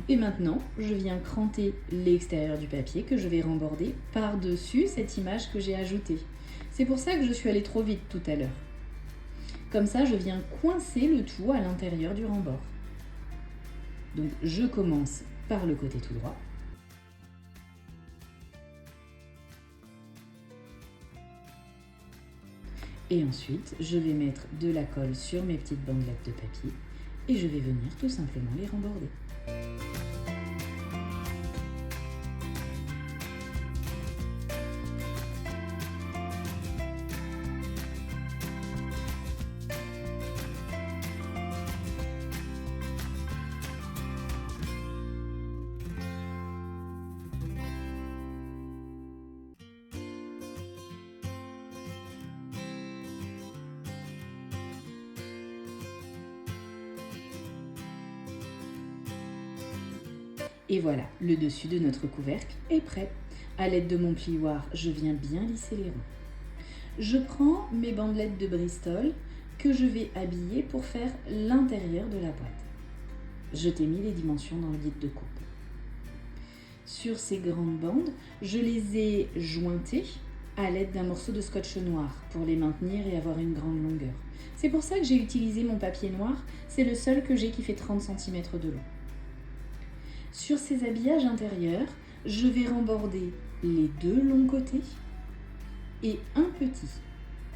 Et maintenant, je viens cranter l'extérieur du papier que je vais remborder par-dessus cette image que j'ai ajoutée. C'est pour ça que je suis allée trop vite tout à l'heure. Comme ça, je viens coincer le tout à l'intérieur du rembord. Donc, je commence par le côté tout droit. Et ensuite, je vais mettre de la colle sur mes petites bandelettes de papier et je vais venir tout simplement les remborder. Et voilà, le dessus de notre couvercle est prêt. À l'aide de mon plioir, je viens bien lisser les ronds. Je prends mes bandelettes de Bristol que je vais habiller pour faire l'intérieur de la boîte. Je t'ai mis les dimensions dans le guide de coupe. Sur ces grandes bandes, je les ai jointées à l'aide d'un morceau de scotch noir pour les maintenir et avoir une grande longueur. C'est pour ça que j'ai utilisé mon papier noir, c'est le seul que j'ai qui fait 30 cm de long. Sur ces habillages intérieurs, je vais remborder les deux longs côtés et un petit.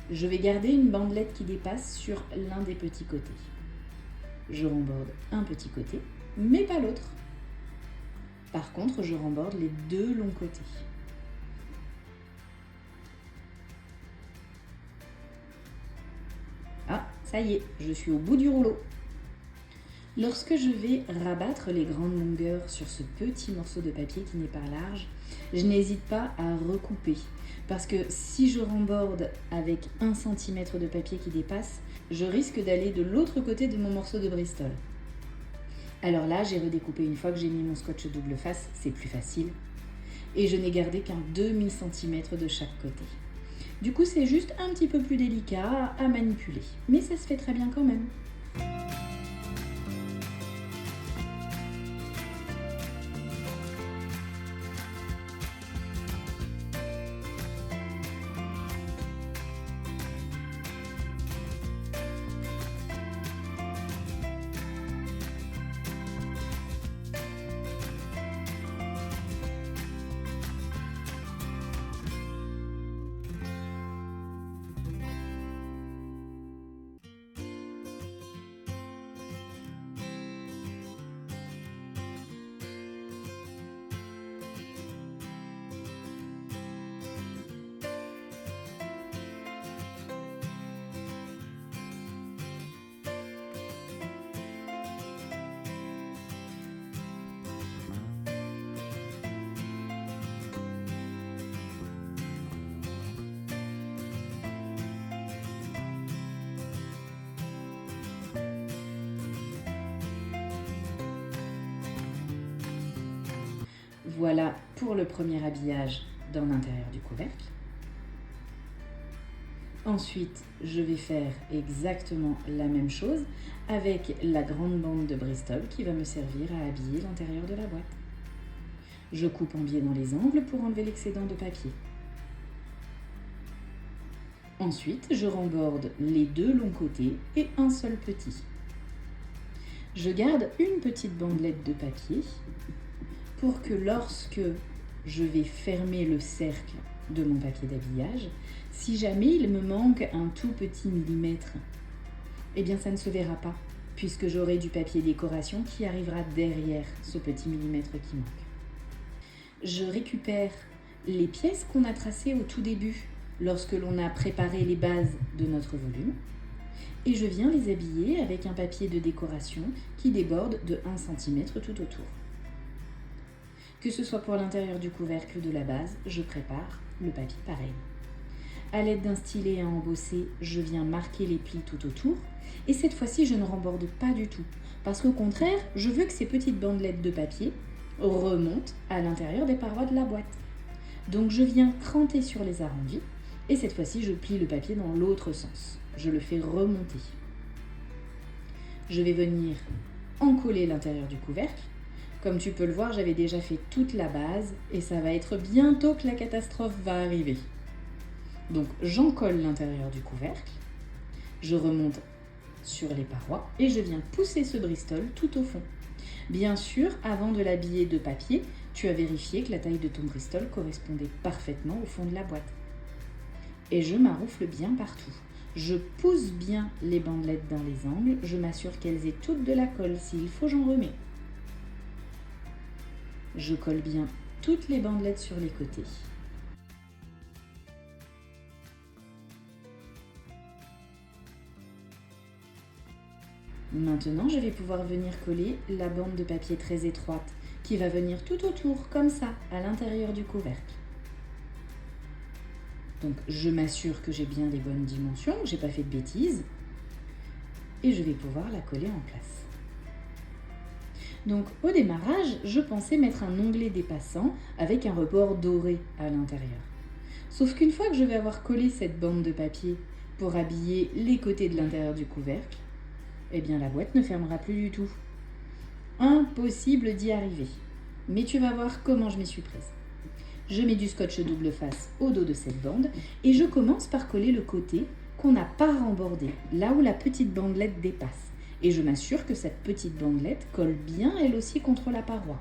Je vais garder une bandelette qui dépasse sur l'un des petits côtés. Je remborde un petit côté, mais pas l'autre. Par contre, je remborde les deux longs côtés. Ah, ça y est, je suis au bout du rouleau. Lorsque je vais rabattre les grandes longueurs sur ce petit morceau de papier qui n'est pas large, je n'hésite pas à recouper. Parce que si je remborde avec 1 cm de papier qui dépasse, je risque d'aller de l'autre côté de mon morceau de Bristol. Alors là, j'ai redécoupé une fois que j'ai mis mon scotch double face, c'est plus facile. Et je n'ai gardé qu'un demi-centimètre de chaque côté. Du coup, c'est juste un petit peu plus délicat à manipuler. Mais ça se fait très bien quand même. Voilà pour le premier habillage dans l'intérieur du couvercle. Ensuite, je vais faire exactement la même chose avec la grande bande de Bristol qui va me servir à habiller l'intérieur de la boîte. Je coupe en biais dans les angles pour enlever l'excédent de papier. Ensuite, je remborde les deux longs côtés et un seul petit. Je garde une petite bandelette de papier pour que lorsque je vais fermer le cercle de mon papier d'habillage, si jamais il me manque un tout petit millimètre, eh bien ça ne se verra pas, puisque j'aurai du papier décoration qui arrivera derrière ce petit millimètre qui manque. Je récupère les pièces qu'on a tracées au tout début, lorsque l'on a préparé les bases de notre volume, et je viens les habiller avec un papier de décoration qui déborde de 1 cm tout autour. Que ce soit pour l'intérieur du couvercle ou de la base, je prépare le papier pareil. À l'aide d'un stylet à embosser, je viens marquer les plis tout autour, et cette fois-ci je ne remborde pas du tout, parce qu'au contraire, je veux que ces petites bandelettes de papier remontent à l'intérieur des parois de la boîte. Donc je viens cranter sur les arrondis, et cette fois-ci je plie le papier dans l'autre sens. Je le fais remonter. Je vais venir encoller l'intérieur du couvercle. Comme tu peux le voir, j'avais déjà fait toute la base et ça va être bientôt que la catastrophe va arriver. Donc j'encolle l'intérieur du couvercle, je remonte sur les parois et je viens pousser ce Bristol tout au fond. Bien sûr, avant de l'habiller de papier, tu as vérifié que la taille de ton Bristol correspondait parfaitement au fond de la boîte. Et je maroufle bien partout. Je pousse bien les bandelettes dans les angles, je m'assure qu'elles aient toutes de la colle, s'il faut j'en remets. Je colle bien toutes les bandelettes sur les côtés. Maintenant, je vais pouvoir venir coller la bande de papier très étroite qui va venir tout autour, comme ça, à l'intérieur du couvercle. Donc, je m'assure que j'ai bien les bonnes dimensions, que je n'ai pas fait de bêtises, et je vais pouvoir la coller en place. Donc, au démarrage, je pensais mettre un onglet dépassant avec un rebord doré à l'intérieur. Sauf qu'une fois que je vais avoir collé cette bande de papier pour habiller les côtés de l'intérieur du couvercle, eh bien la boîte ne fermera plus du tout. Impossible d'y arriver. Mais tu vas voir comment je m'y suis prise. Je mets du scotch double face au dos de cette bande et je commence par coller le côté qu'on n'a pas rembordé, là où la petite bandelette dépasse. Et je m'assure que cette petite bandelette colle bien elle aussi contre la paroi.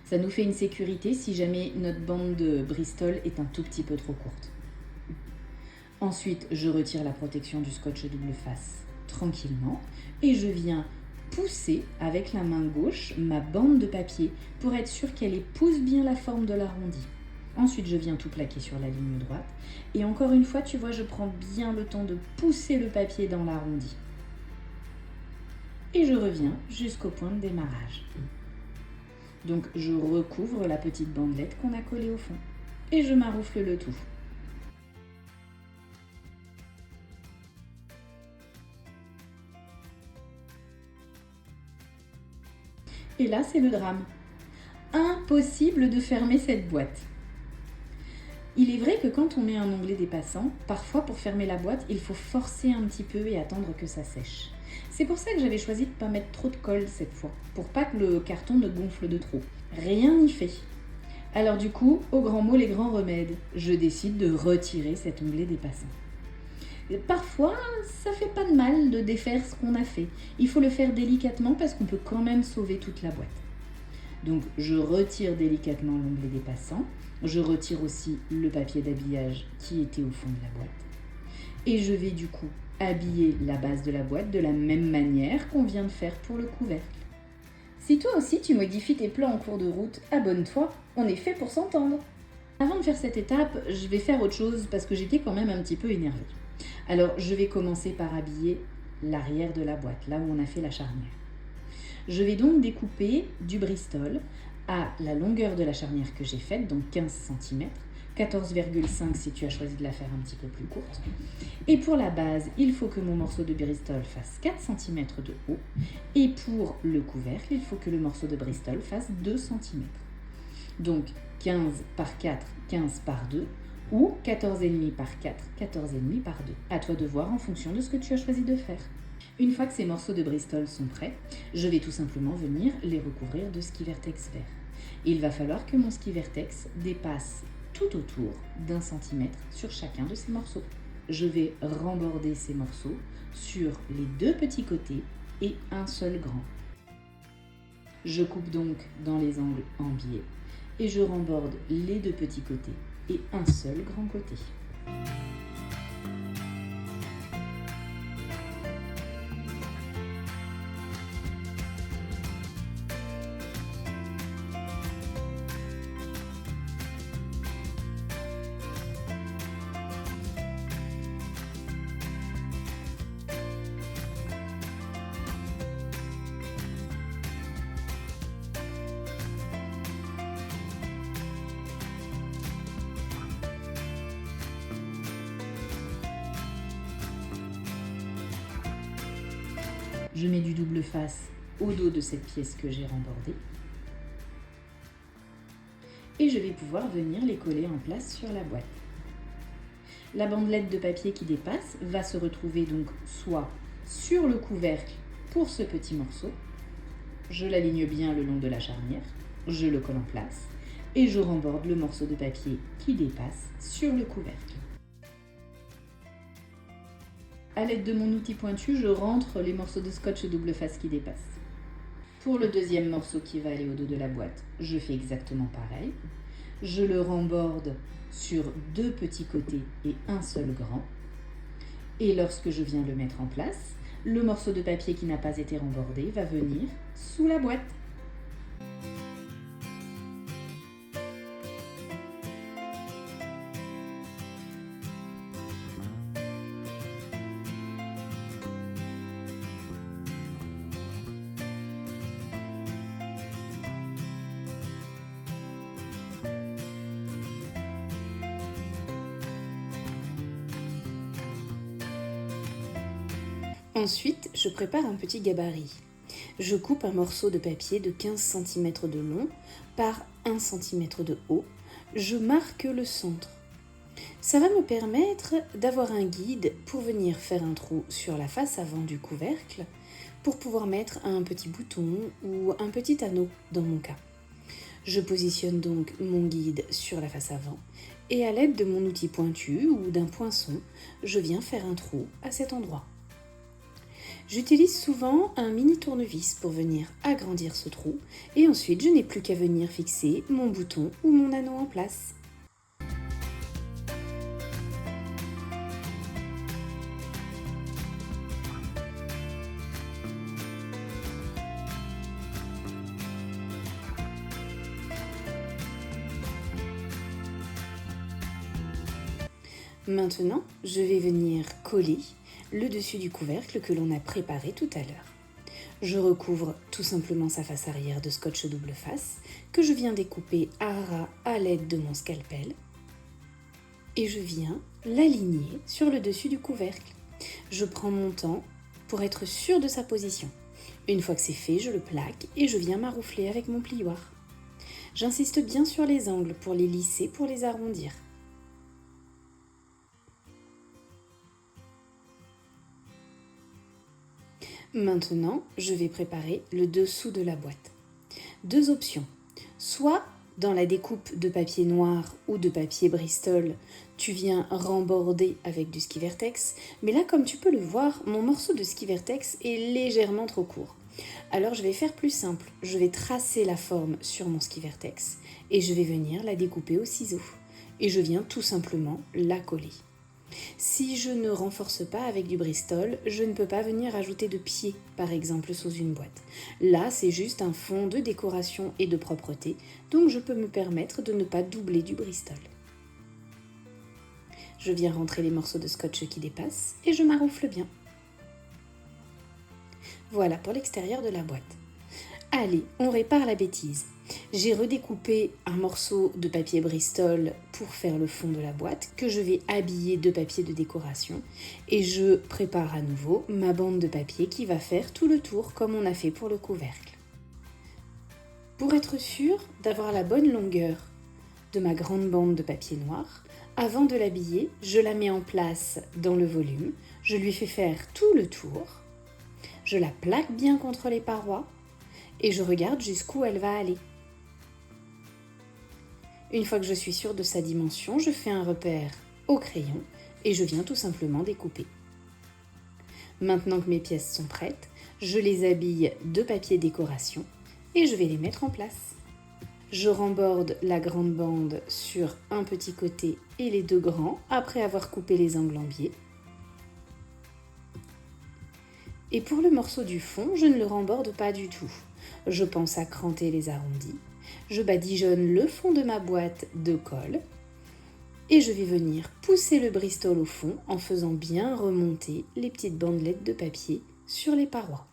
Ça nous fait une sécurité si jamais notre bande de Bristol est un tout petit peu trop courte. Ensuite, je retire la protection du scotch double face tranquillement et je viens pousser avec la main gauche ma bande de papier pour être sûr qu'elle épouse bien la forme de l'arrondi. Ensuite, je viens tout plaquer sur la ligne droite et encore une fois, tu vois, je prends bien le temps de pousser le papier dans l'arrondi. Et je reviens jusqu'au point de démarrage. Donc, je recouvre la petite bandelette qu'on a collée au fond et je maroufle le tout. Et là, c'est le drame. Impossible de fermer cette boîte. Il est vrai que quand on met un onglet dépassant, parfois pour fermer la boîte, il faut forcer un petit peu et attendre que ça sèche. C'est pour ça que j'avais choisi de ne pas mettre trop de colle cette fois, pour pas que le carton ne gonfle de trop. Rien n'y fait. Alors du coup, au grand mot, les grands remèdes, je décide de retirer cet onglet dépassant. Parfois, ça fait pas de mal de défaire ce qu'on a fait. Il faut le faire délicatement parce qu'on peut quand même sauver toute la boîte. Donc, je retire délicatement l'onglet dépassant. Je retire aussi le papier d'habillage qui était au fond de la boîte. Et je vais du coup habiller la base de la boîte de la même manière qu'on vient de faire pour le couvercle. Si toi aussi tu modifies tes plans en cours de route, abonne-toi, on est fait pour s'entendre. Avant de faire cette étape, je vais faire autre chose parce que j'étais quand même un petit peu énervée. Alors, je vais commencer par habiller l'arrière de la boîte, là où on a fait la charnière. Je vais donc découper du Bristol à la longueur de la charnière que j'ai faite, donc 15 cm, 14,5 si tu as choisi de la faire un petit peu plus courte. Et pour la base, il faut que mon morceau de Bristol fasse 4 cm de haut. Et pour le couvercle, il faut que le morceau de Bristol fasse 2 cm. Donc 15 par 4, 15 par 2. Ou 14,5 par 4, 14,5 par 2. À toi de voir en fonction de ce que tu as choisi de faire. Une fois que ces morceaux de Bristol sont prêts, je vais tout simplement venir les recouvrir de ski vertex vert. Il va falloir que mon ski vertex dépasse tout autour d'1 cm sur chacun de ces morceaux. Je vais remborder ces morceaux sur les deux petits côtés et un seul grand. Je coupe donc dans les angles en biais et je remborde les deux petits côtés et un seul grand côté. Je mets du double face au dos de cette pièce que j'ai rembordée. Et je vais pouvoir venir les coller en place sur la boîte. La bandelette de papier qui dépasse va se retrouver donc soit sur le couvercle pour ce petit morceau. Je l'aligne bien le long de la charnière, je le colle en place et je remborde le morceau de papier qui dépasse sur le couvercle. À l'aide de mon outil pointu, je rentre les morceaux de scotch double face qui dépassent. Pour le deuxième morceau qui va aller au dos de la boîte, je fais exactement pareil. Je le remborde sur deux petits côtés et un seul grand. Et lorsque je viens le mettre en place, le morceau de papier qui n'a pas été rembordé va venir sous la boîte. Ensuite, je prépare un petit gabarit. Je coupe un morceau de papier de 15 cm de long par 1 cm de haut. Je marque le centre. Ça va me permettre d'avoir un guide pour venir faire un trou sur la face avant du couvercle pour pouvoir mettre un petit bouton ou un petit anneau dans mon cas. Je positionne donc mon guide sur la face avant et à l'aide de mon outil pointu ou d'un poinçon, je viens faire un trou à cet endroit. J'utilise souvent un mini tournevis pour venir agrandir ce trou et ensuite je n'ai plus qu'à venir fixer mon bouton ou mon anneau en place. Maintenant, je vais venir coller le dessus du couvercle que l'on a préparé tout à l'heure. Je recouvre tout simplement sa face arrière de scotch double face que je viens découper à ras à l'aide de mon scalpel et je viens l'aligner sur le dessus du couvercle. Je prends mon temps pour être sûre de sa position. Une fois que c'est fait, je le plaque et je viens m'arroufler avec mon plioir. J'insiste bien sur les angles pour les lisser, pour les arrondir. Maintenant, je vais préparer le dessous de la boîte. Deux options. Soit dans la découpe de papier noir ou de papier Bristol, tu viens remborder avec du ski vertex, mais là, comme tu peux le voir, mon morceau de ski vertex est légèrement trop court. Alors je vais faire plus simple, je vais tracer la forme sur mon ski vertex et je vais venir la découper au ciseau. Et je viens tout simplement la coller. Si je ne renforce pas avec du Bristol, je ne peux pas venir ajouter de pieds, par exemple, sous une boîte. Là, c'est juste un fond de décoration et de propreté, donc je peux me permettre de ne pas doubler du Bristol. Je viens rentrer les morceaux de scotch qui dépassent et je m'arroufle bien. Voilà pour l'extérieur de la boîte. Allez, on répare la bêtise. J'ai redécoupé un morceau de papier Bristol pour faire le fond de la boîte que je vais habiller de papier de décoration et je prépare à nouveau ma bande de papier qui va faire tout le tour comme on a fait pour le couvercle. Pour être sûre d'avoir la bonne longueur de ma grande bande de papier noir, avant de l'habiller, je la mets en place dans le volume, je lui fais faire tout le tour, je la plaque bien contre les parois et je regarde jusqu'où elle va aller. Une fois que je suis sûre de sa dimension, je fais un repère au crayon et je viens tout simplement découper. Maintenant que mes pièces sont prêtes, je les habille de papier décoration et je vais les mettre en place. Je remborde la grande bande sur un petit côté et les deux grands après avoir coupé les angles en biais. Et pour le morceau du fond, je ne le remborde pas du tout. Je pense à cranter les arrondis. Je badigeonne le fond de ma boîte de colle. Et je vais venir pousser le Bristol au fond en faisant bien remonter les petites bandelettes de papier sur les parois.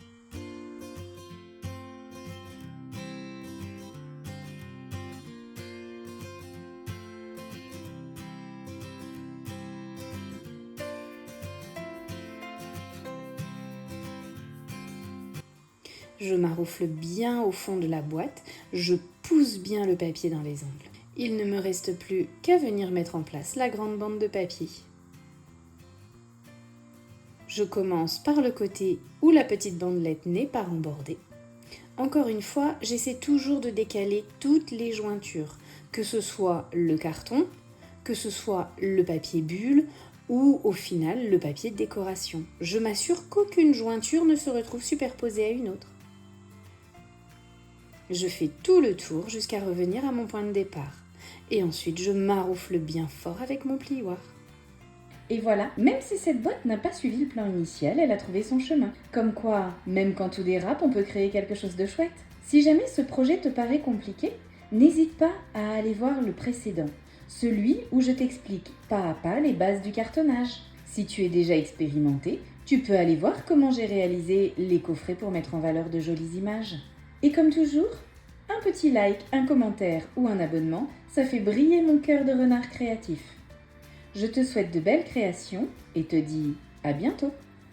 Je maroufle bien au fond de la boîte, je pousse bien le papier dans les angles. Il ne me reste plus qu'à venir mettre en place la grande bande de papier. Je commence par le côté où la petite bandelette n'est pas rembordée. Encore une fois, j'essaie toujours de décaler toutes les jointures, que ce soit le carton, que ce soit le papier bulle ou au final le papier de décoration. Je m'assure qu'aucune jointure ne se retrouve superposée à une autre. Je fais tout le tour jusqu'à revenir à mon point de départ. Et ensuite, je maroufle bien fort avec mon plioir. Et voilà, même si cette boîte n'a pas suivi le plan initial, elle a trouvé son chemin. Comme quoi, même quand tout dérape, on peut créer quelque chose de chouette. Si jamais ce projet te paraît compliqué, n'hésite pas à aller voir le précédent, celui où je t'explique pas à pas les bases du cartonnage. Si tu es déjà expérimenté, tu peux aller voir comment j'ai réalisé les coffrets pour mettre en valeur de jolies images. Et comme toujours, un petit like, un commentaire ou un abonnement, ça fait briller mon cœur de renard créatif. Je te souhaite de belles créations et te dis à bientôt.